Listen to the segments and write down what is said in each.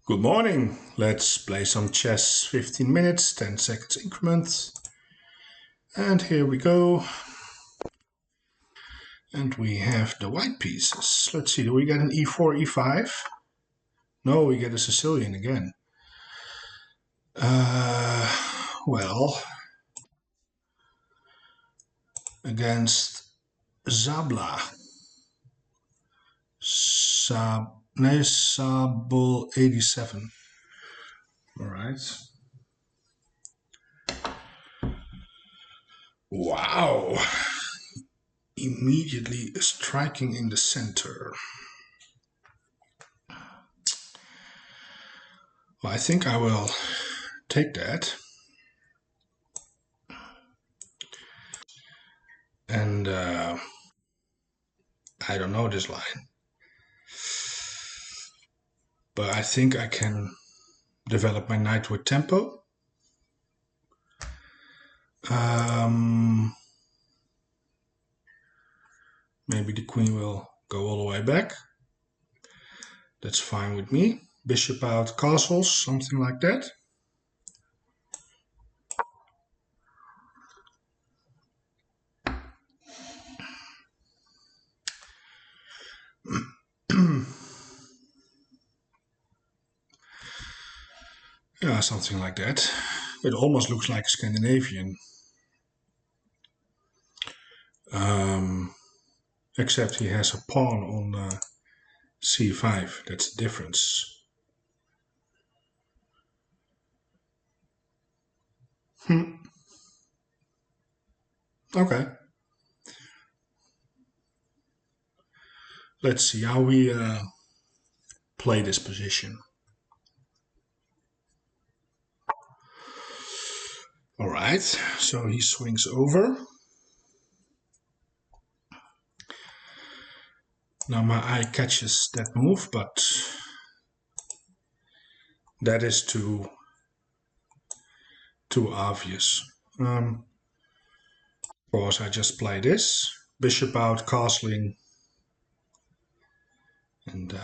Good morning. Let's play some chess. 15 minutes, 10 seconds increments. And here we go. And we have the white pieces. Let's see, do we get an e4, e5? No, we get a Sicilian again. Well, against Zabla. Sabul 87. All right. Wow. Immediately striking in the center. Well, I think I will take that. And I don't know this line. But I think I can develop my knight with tempo. Maybe the queen will go all the way back. That's fine with me. Bishop out castles, something like that. Yeah, something like that. It almost looks like a Scandinavian. Except he has a pawn on c5. That's the difference. Okay. Let's see how we play this position. All right, so he swings over. Now my eye catches that move, but that is too obvious. Of course, I just play this. Bishop out, castling. And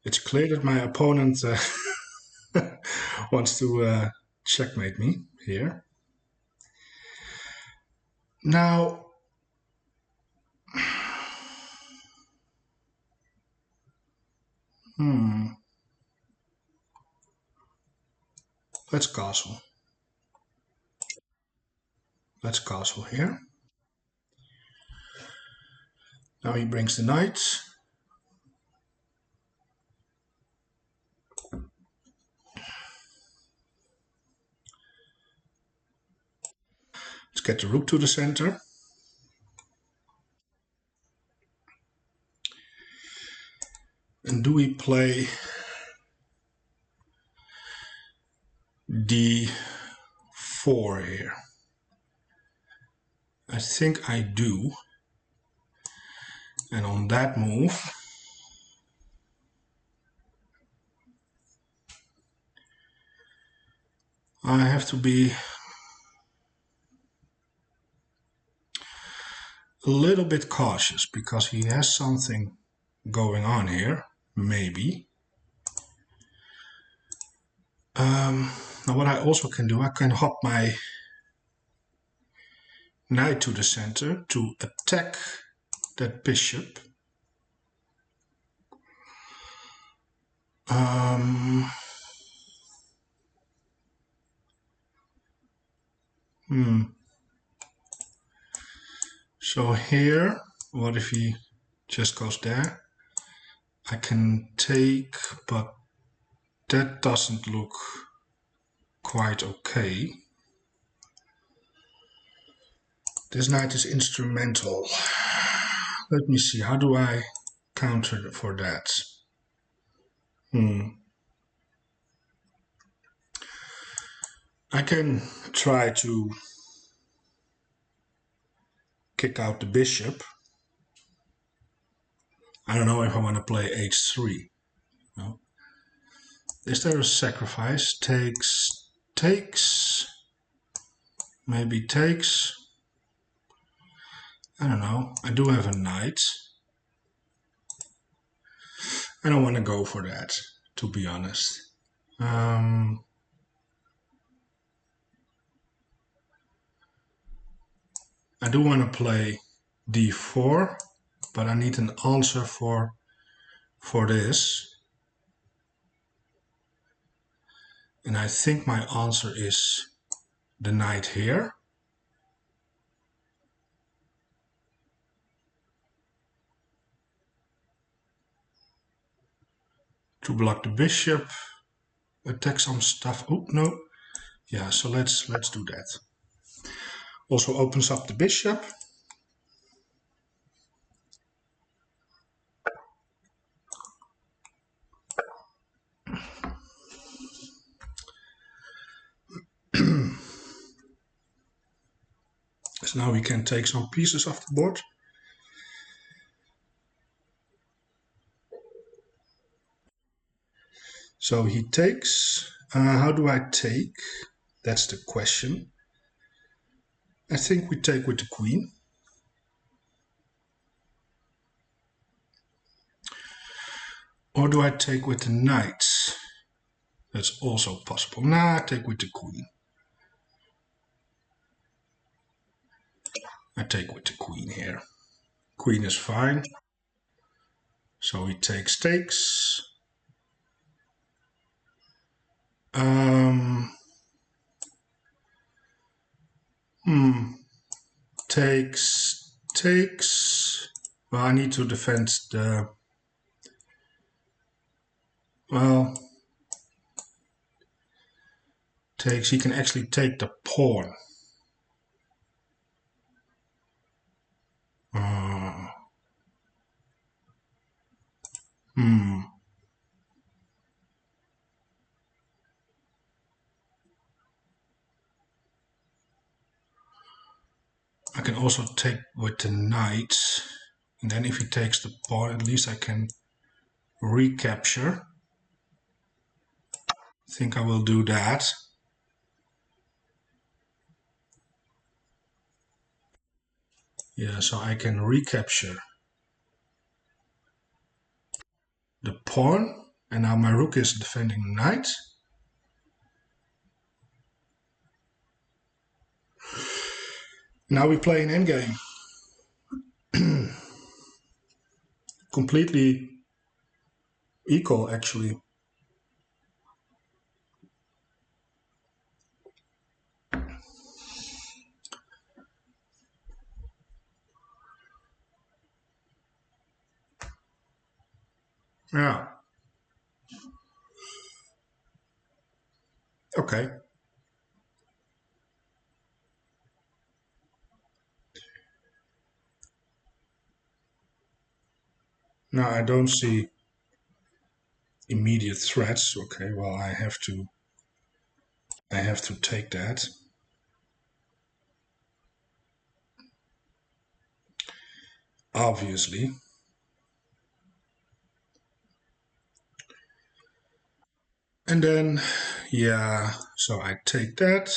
it's clear that my opponent wants to checkmate me here. Now, let's castle. Let's castle here. Now he brings the knight. Let's get the rook to the center. And do we play d4 here? I think I do. And on that move, I have to be a little bit cautious because he has something going on here, maybe. Now what I also can do, I can hop my knight to the center to attack that bishop. So here, what if he just goes there? I can take, but that doesn't look quite okay. This knight is instrumental. Let me see, how do I counter for that? I can try to kick out the bishop. I don't know if I want to play h3. No. Is there a sacrifice? Takes, maybe takes. I don't know. I do have a knight. I don't want to go for that, to be honest. I do want to play d4, but I need an answer for this. And I think my answer is the knight here. To block the bishop, attack some stuff. Oh, no. Yeah, so let's do that. Also opens up the bishop. So now we can take some pieces off the board. So he takes. How do I take? That's the question. I think we take with the queen. Or do I take with the knight? That's also possible. Nah, I take with the queen. I take with the queen here. Queen is fine. So he takes. Takes. Well, I need to defend the. Well, takes. He can actually take the pawn. I can also take with the knight. And then if he takes the pawn, at least I can recapture. I think I will do that. Yeah, so I can recapture the pawn. And now my rook is defending the knight. Now we play an endgame. Completely equal, actually. Yeah. Okay. Now I don't see immediate threats. Okay, well I have to take that. Obviously. And then, yeah, so I take that.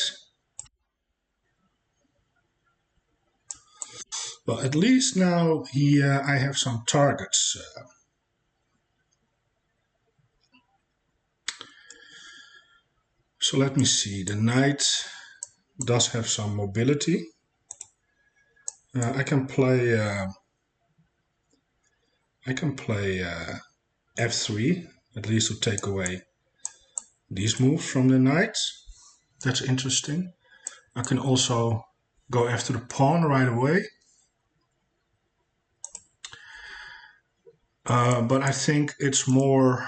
Well, at least now I have some targets. So let me see. The knight does have some mobility. I can play. F3 at least to take away these moves from the knight. That's interesting. I can also go after the pawn right away. But I think it's more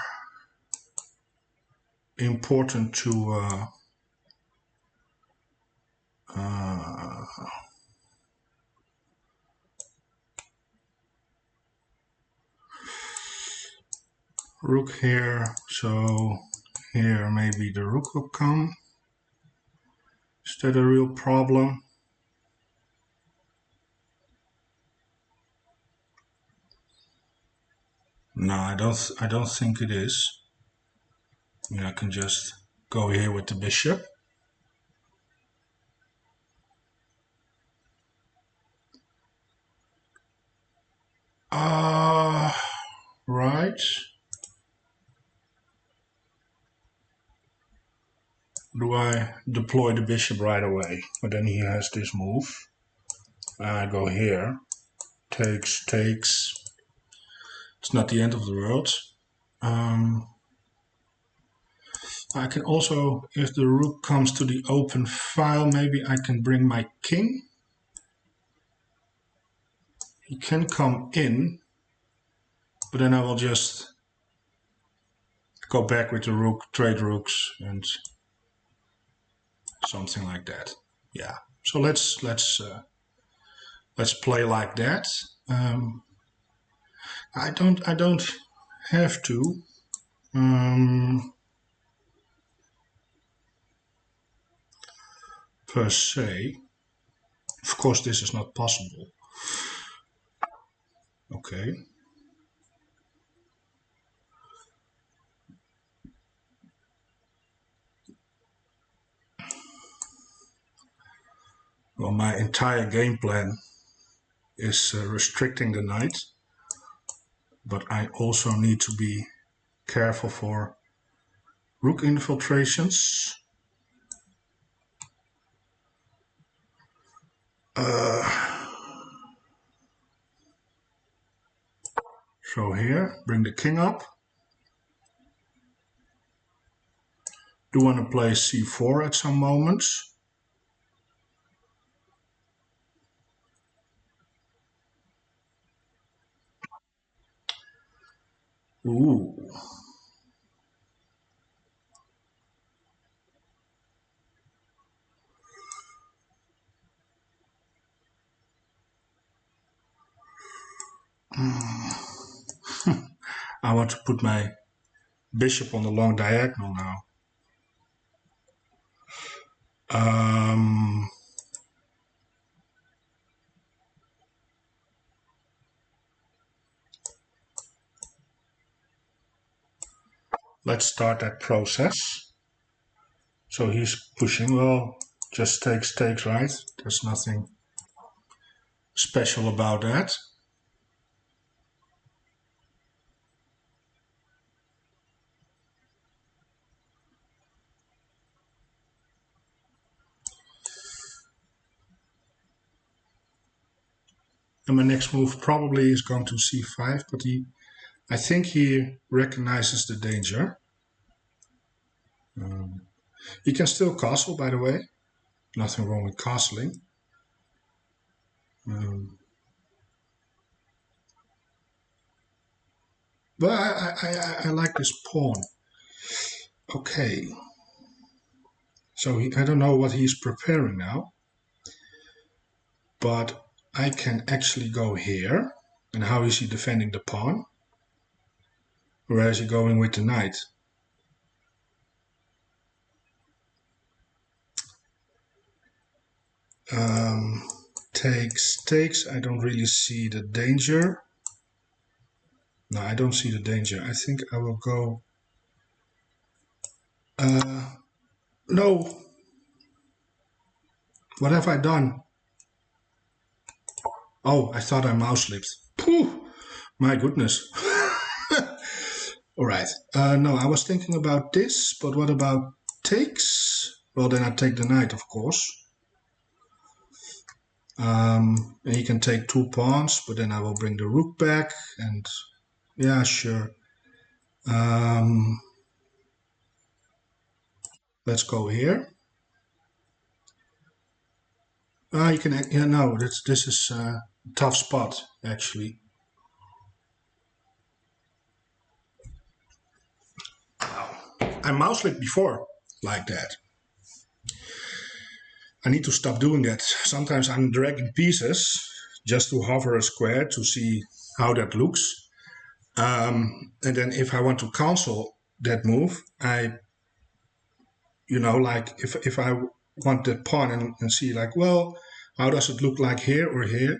important to rook here. So here maybe the rook will come. Is that a real problem? No, I don't think it is. I mean, I can just go here with the bishop. Right. do I deploy the bishop right away? But then he has this move. I go here. Takes, takes. It's not the end of the world. I can also, if the rook comes to the open file, maybe I can bring my king. He can come in, but then I will just go back with the rook, trade rooks, and something like that. Yeah. So let's play like that. I don't have to. Per se. Of course, this is not possible. Okay. Well, my entire game plan is restricting the knight, but I also need to be careful for rook infiltrations. So here, bring the king up. Do want to play c4 at some moments. Ooh. I want to put my bishop on the long diagonal now. Let's start that process. So he's pushing, well, just takes, right? There's nothing special about that. And my next move probably is going to c5, but I think he recognizes the danger. He can still castle, by the way. Nothing wrong with castling. But I like this pawn. Okay. So I don't know what he's preparing now. But I can actually go here. And how is he defending the pawn? Where is he going with the knight? Takes. I don't really see the danger. No, I don't see the danger. I think I will go... no! What have I done? Oh, I thought I mouse slipped. Phew! My goodness. Alright. No, I was thinking about this, but what about takes? Well, then I take the knight, of course. And he can take 2 pawns, but then I will bring the rook back, and yeah, sure. Let's go here. You can, yeah, no, this is a tough spot, actually. I mouse slipped before, like that. I need to stop doing that. Sometimes I'm dragging pieces just to hover a square to see how that looks. And then if I want to cancel that move, like if I want the pawn and see like, well, how does it look like here or here?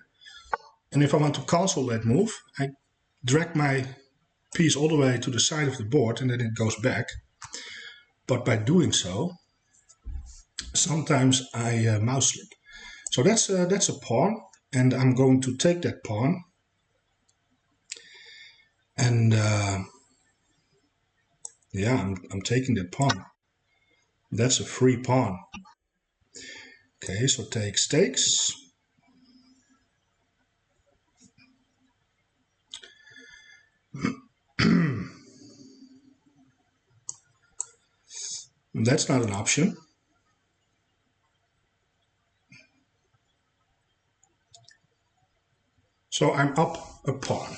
And if I want to cancel that move, I drag my piece all the way to the side of the board and then it goes back. But by doing so, sometimes I mouse slip. So that's a pawn, and I'm going to take that pawn. And yeah, I'm taking that pawn. That's a free pawn. Okay, so takes. That's not an option. So I'm up a pawn.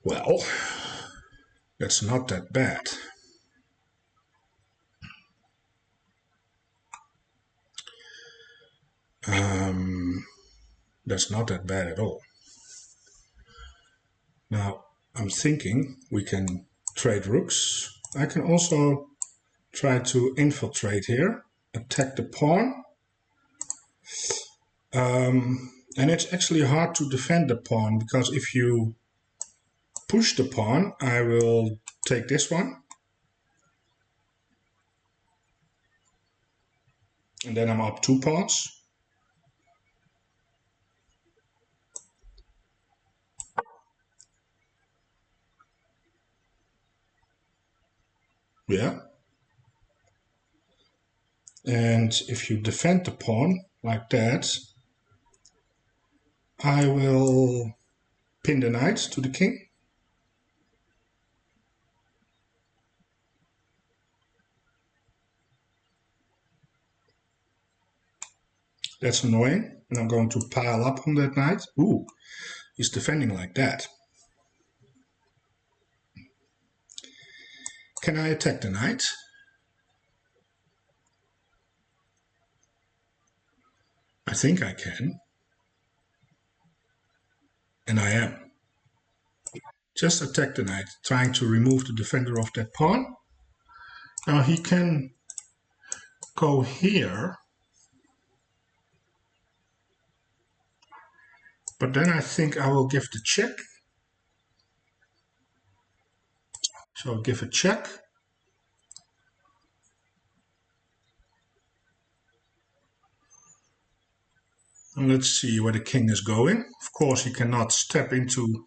Well, that's not that bad. That's not that bad at all. Now, I'm thinking we can trade rooks. I can also try to infiltrate here, attack the pawn. And it's actually hard to defend the pawn, because if you push the pawn, I will take this one. And then I'm up 2 pawns. Yeah. And if you defend the pawn like that, I will pin the knight to the king. That's annoying. And I'm going to pile up on that knight. Ooh, he's defending like that. Can I attack the knight? I think I can. And I am. Just attack the knight, trying to remove the defender of that pawn. Now he can go here. But then I think I will give the check. So I'll give a check. And let's see where the king is going. Of course, he cannot step into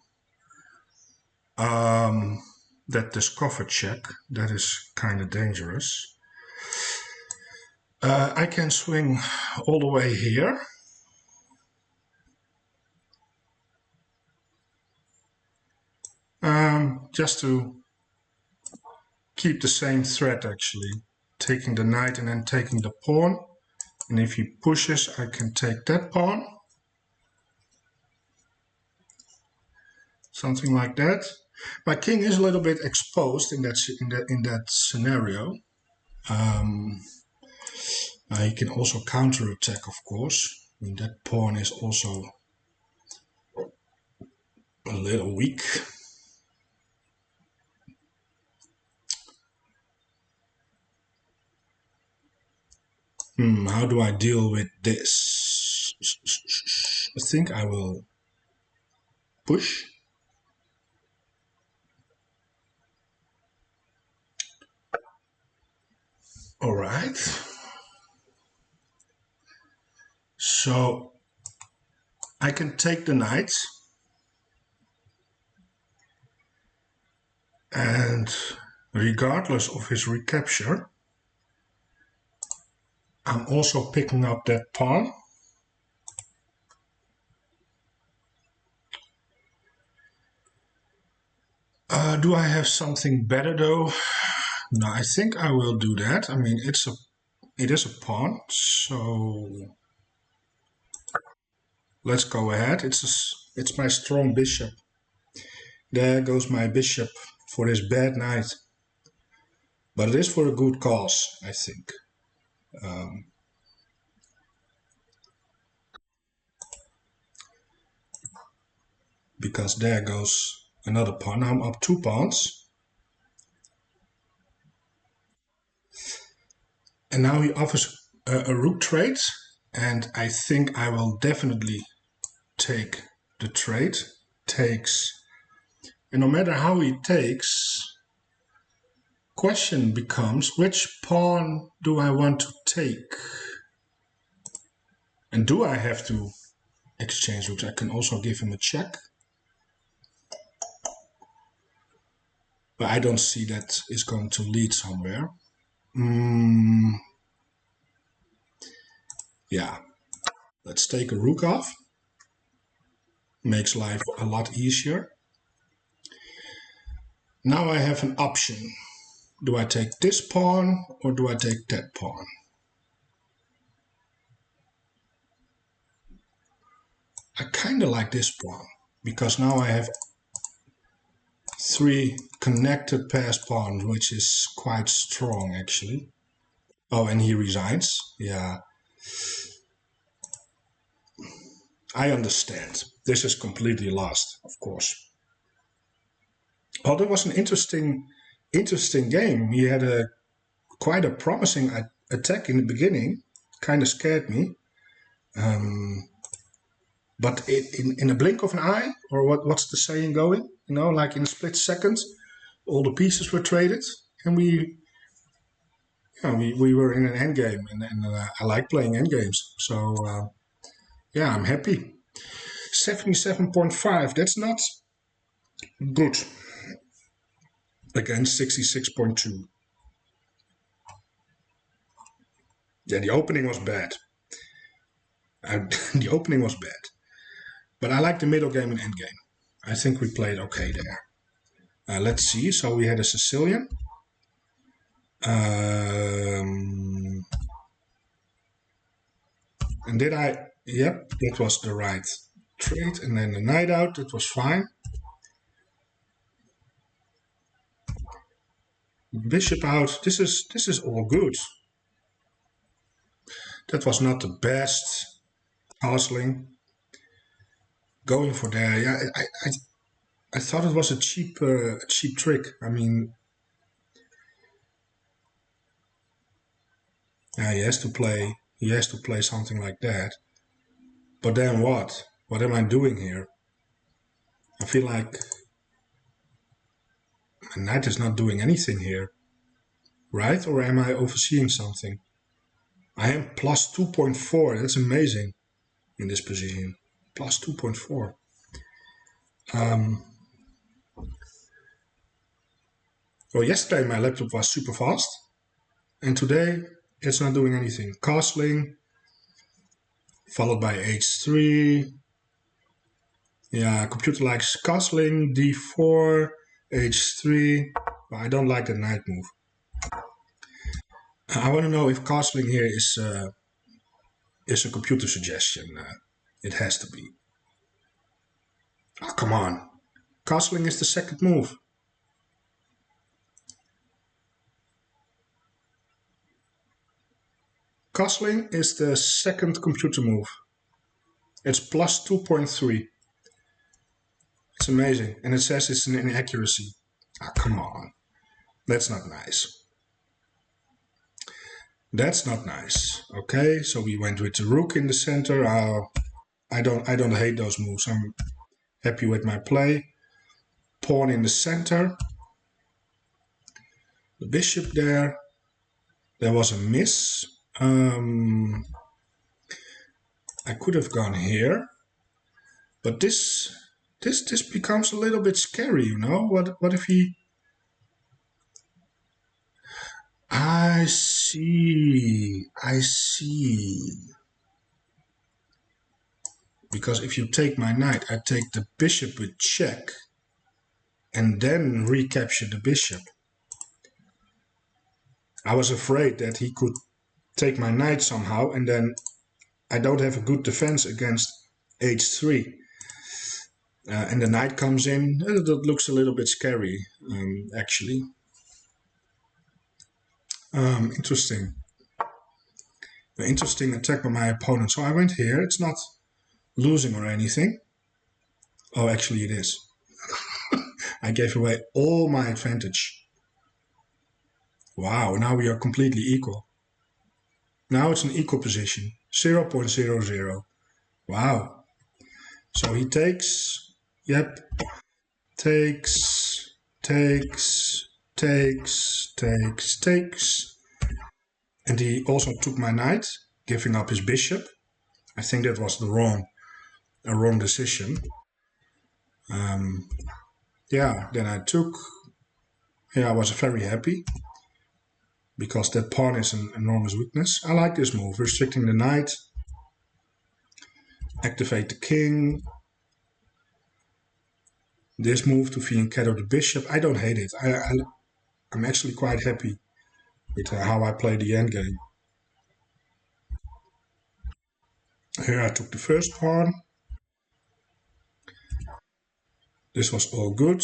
that discover check. That is kind of dangerous. I can swing all the way here. Just to keep the same threat, actually. Taking the knight and then taking the pawn. And if he pushes, I can take that pawn. Something like that. My king is a little bit exposed in that scenario. He can also counterattack, of course. I mean, that pawn is also a little weak. How do I deal with this? I think I will push. All right. So I can take the knight. And regardless of his recapture, I'm also picking up that pawn. Do I have something better though? No, I think I will do that. I mean, it is a pawn, so let's go ahead. It's my strong bishop. There goes my bishop for this bad knight. But it is for a good cause, I think. Because there goes another pawn. Now I'm up 2 pawns. And now he offers a rook trade. And I think I will definitely take the trade. Takes. And no matter how he takes, question becomes, which pawn do I want to take? And do I have to exchange rooks? I can also give him a check. But I don't see that is going to lead somewhere. Yeah, let's take a rook off. Makes life a lot easier. Now I have an option. Do I take this pawn or do I take that pawn? I kind of like this pawn because now I have 3 connected passed pawns, which is quite strong actually. Oh, and he resigns. Yeah, I understand. This is completely lost, of course. Oh, that was an interesting game. He had quite a promising attack in the beginning. Kind of scared me. But in a blink of an eye, or what's the saying going? You know, like in a split second, all the pieces were traded, and we were in an endgame, and I like playing endgames. So yeah, I'm happy. 77.5. That's not good against 66.2. Yeah, the opening was bad. The opening was bad. But I like the middle game and end game. I think we played okay there. Let's see. So we had a Sicilian. And did I? Yep, that was the right trade. And then the knight out. That was fine. Bishop out. This is all good. That was not the best. Castling. Going for there. Yeah, I thought it was a cheap trick. I mean, yeah, he has to play. He has to play something like that. But then what? What am I doing here? I feel like my knight is not doing anything here, right? Or am I overseeing something? I am plus 2.4. That's amazing in this position. Plus 2.4. Well, yesterday my laptop was super fast, and today it's not doing anything. Castling, followed by h3. Yeah, computer likes castling, d4, h3. But I don't like the knight move. I want to know if castling here is a computer suggestion. It has to be. Oh, come on. Castling is the second move. Castling is the second computer move. It's plus 2.3. It's amazing. And it says it's an inaccuracy. Ah, come on. That's not nice. That's not nice. Okay, so we went with the rook in the center. I don't hate those moves. I'm happy with my play. Pawn in the center. The bishop there. There was a miss. I could have gone here, but this becomes a little bit scary, you know. What if he? I see. I see. Because if you take my knight, I take the bishop with check, and then recapture the bishop. I was afraid that he could take my knight somehow, and then I don't have a good defense against h3. And the knight comes in. That looks a little bit scary, actually. Interesting. An interesting attack by my opponent. So I went here. It's not losing or anything. Oh, actually it is. I gave away all my advantage. Wow, now we are completely equal. Now it's an equal position. 0.00. Wow. So he takes, yep, takes, takes, takes. And he also took my knight, giving up his bishop. I think that was a wrong decision. Yeah, then I took, yeah, I was very happy. because that pawn is an enormous weakness. I like this move, restricting the knight, activate the king. This move to fianchetto the bishop, I don't hate it. I'm actually quite happy with how I play the endgame. Here I took the first pawn. This was all good.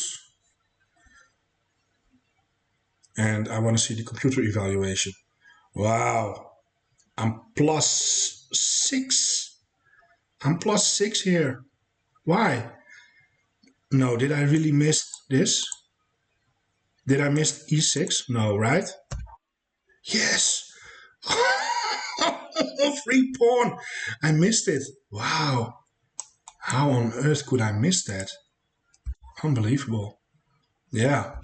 And I want to see the computer evaluation. Wow, I'm +6. I'm +6 here. Why? No, did I really miss this? Did I miss e6? No, right? Yes! Free pawn! I missed it. Wow. How on earth could I miss that? Unbelievable. Yeah.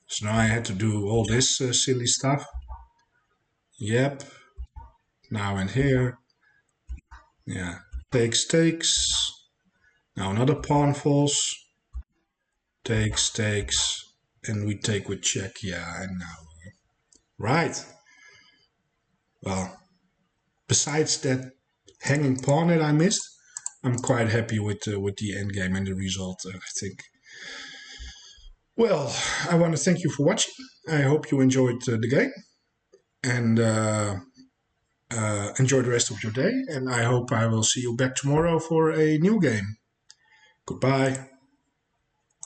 So now I had to do all this silly stuff. Yep. Now and here. Yeah. Takes, takes. Now another pawn falls. Takes, takes. And we take with check. Yeah, and now. Right. Well, besides that hanging pawn that I missed, I'm quite happy with the endgame and the result, I think. Well, I want to thank you for watching. I hope you enjoyed the game. And enjoy the rest of your day. And I hope I will see you back tomorrow for a new game. Goodbye.